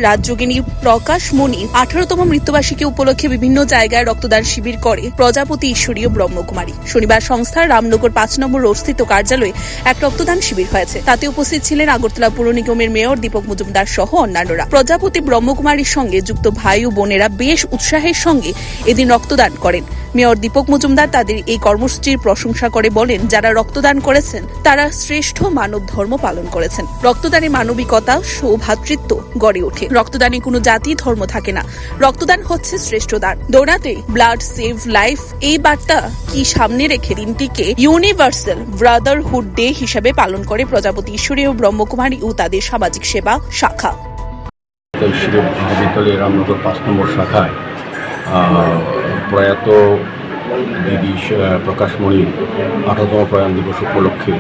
রাজযোগিনী প্রকাশ মণি 18তম মৃত্যুবার্ষিকী উপলক্ষে বিভিন্ন জায়গায় রক্তদান শিবির করে প্রজাপতি ঈশ্বরীয় ব্রহ্মকুমারী। শনিবার সংস্থার রামনগর 5 নম্বর রোড স্থিত কার্যালয়ে এক রক্তদান শিবির হয়েছে। তাতে উপস্থিত ছিলেন আগরতলা পৌর নিগমের মেয়র দীপক মজুমদার সহ অন্যান্যরা। প্রজাপতি ব্রহ্মকুমারীর সঙ্গে যুক্ত ভাই ও বোনেরা বেশ উৎসাহের সঙ্গে এদিন রক্তদান করেন। মেয়র দীপক মজুমদার তাদের এই কর্মসূচির প্রশংসা করে বলেন, যারা রক্তদান করেছেন তারা শ্রেষ্ঠ মানব ধর্ম পালন করেছেন। রক্তদানে মানবিকতা, সৌভ্রাতৃত্ব গড়ে ওঠে। রক্তদানে কোনো জাতি ধর্ম থাকে না, রক্তদান হচ্ছে শ্রেষ্ঠ দান। দৌড়াতে ব্লাড সেভ লাইফ এই বার্তা কি সামনে রেখে দিনটিকে ইউনিভার্সাল ব্রাদারহুড ডে হিসেবে পালন করে প্রজাপতি ঈশ্বরীয় ব্রহ্মকুমারী ও তাদের সামাজিক সেবা শাখা। মহাবিদ্যালয়ের রামনগর 5 নম্বর শাখায় প্রয়াত দিদি প্রকাশমণির 18তম প্রয়াণ দিবস উপলক্ষে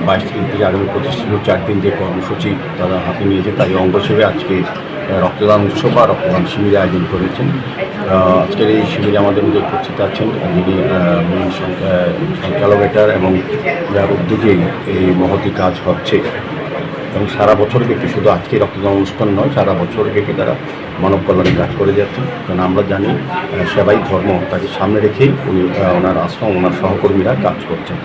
22 তারিখ থেকে আগামী 25 4 দিন যে কর্মসূচি তারা হাতে নিয়েছে তাই অঙ্গ হিসেবে আজকে রক্তদান উৎসব বা রক্তদান শিবিরের আয়োজন করেছেন। আজকের এই শিবিরে আমাদের মধ্যে উপস্থিত আছেন যিনি মেইন সঞ্চালকেটার এবং যার উদ্যোগেই এই মহতি কাজ হচ্ছে এবং সারা বছর ব্যাপী, শুধু আজকে রক্তদান অনুষ্ঠান নয়, সারা বছর ব্যাপী তারা মানব কল্যাণে কাজ করে যাচ্ছেন। কারণ আমরা জানি সেবাই ধর্ম, তাকে সামনে রেখেই উনি ওনার আশ্রম, ওনার সহকর্মীরা কাজ করছেন।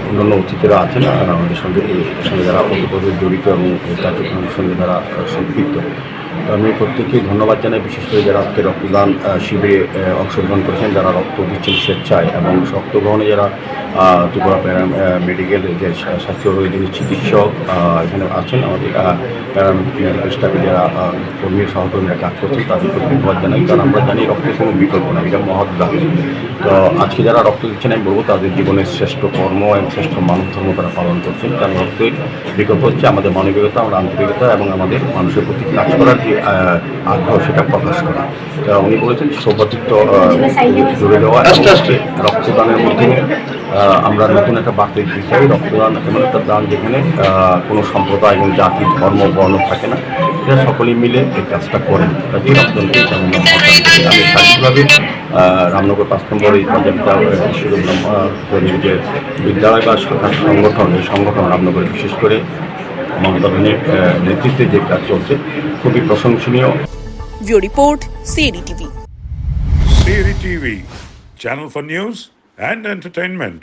অন্যান্য অতিথিরা আছেন আমাদের সঙ্গে, এর সঙ্গে যারা ওতপ্রোত জড়িত এবং এই কার্যক্রমের সঙ্গে যারা সম্পৃক্ত। আমি প্রত্যেককেই ধন্যবাদ জানাই, বিশেষ করে যারা আজকে রক্তদান শিবিরে অংশগ্রহণ করেছেন, যারা রক্ত দিচ্ছেন স্বেচ্ছায় এবং রক্ত গ্রহণে যারা ত্রিপুরা মেডিকেল যে স্বাস্থ্য যিনি চিকিৎসক এখানে আছেন, আমাদের প্যারামেডিক্যাল স্টাফে যারা কর্মীর সহকর্মীরা কাজ করছেন তাদেরকে ধন্যবাদ জানাই। কারণ আমরা জানি রক্তের কোনো বিকল্প না, এটা মহৎ দান। তো আজকে যারা রক্ত দিচ্ছেন আমি বলবো তাদের জীবনের শ্রেষ্ঠ কর্ম এবং শ্রেষ্ঠ মানব ধর্ম তারা পালন করছেন। কারণ রক্তের বিকল্প হচ্ছে আমাদের মানবিকতা, আমরা আন্তরিকতা এবং আমাদের মানুষের প্রতি কাজ করার যে আগ্রহ সেটা প্রকাশ করা। উনি বলেছেন সৌভ্রাতৃত্ব জুড়ে দেওয়া, রক্তদানের মাধ্যমে আমরা নতুন একটা বার্তা দিতে চাই। রক্তদান এমন একটা দান যেখানে কোনো সম্প্রদায় এবং জাতি ধর্ম বর্ণ থাকে না, এরা সকলেই মিলে এই কাজটা করেন। কাজে রক্তদানকে আমি সার্বিকভাবে রামনগর 5 নম্বর এই ঈশ্বরীয় ব্রহ্মকুমারী যে বিদ্যালয় বা শাখার সংগঠন, এই সংগঠন রামনগরে বিশেষ করে মমতা ব্যানার্জির নেতৃত্বে যে কাজ চলছে খুবই প্রশংসনীয়। Bureau report, CAD TV. CAD TV, channel for news and entertainment.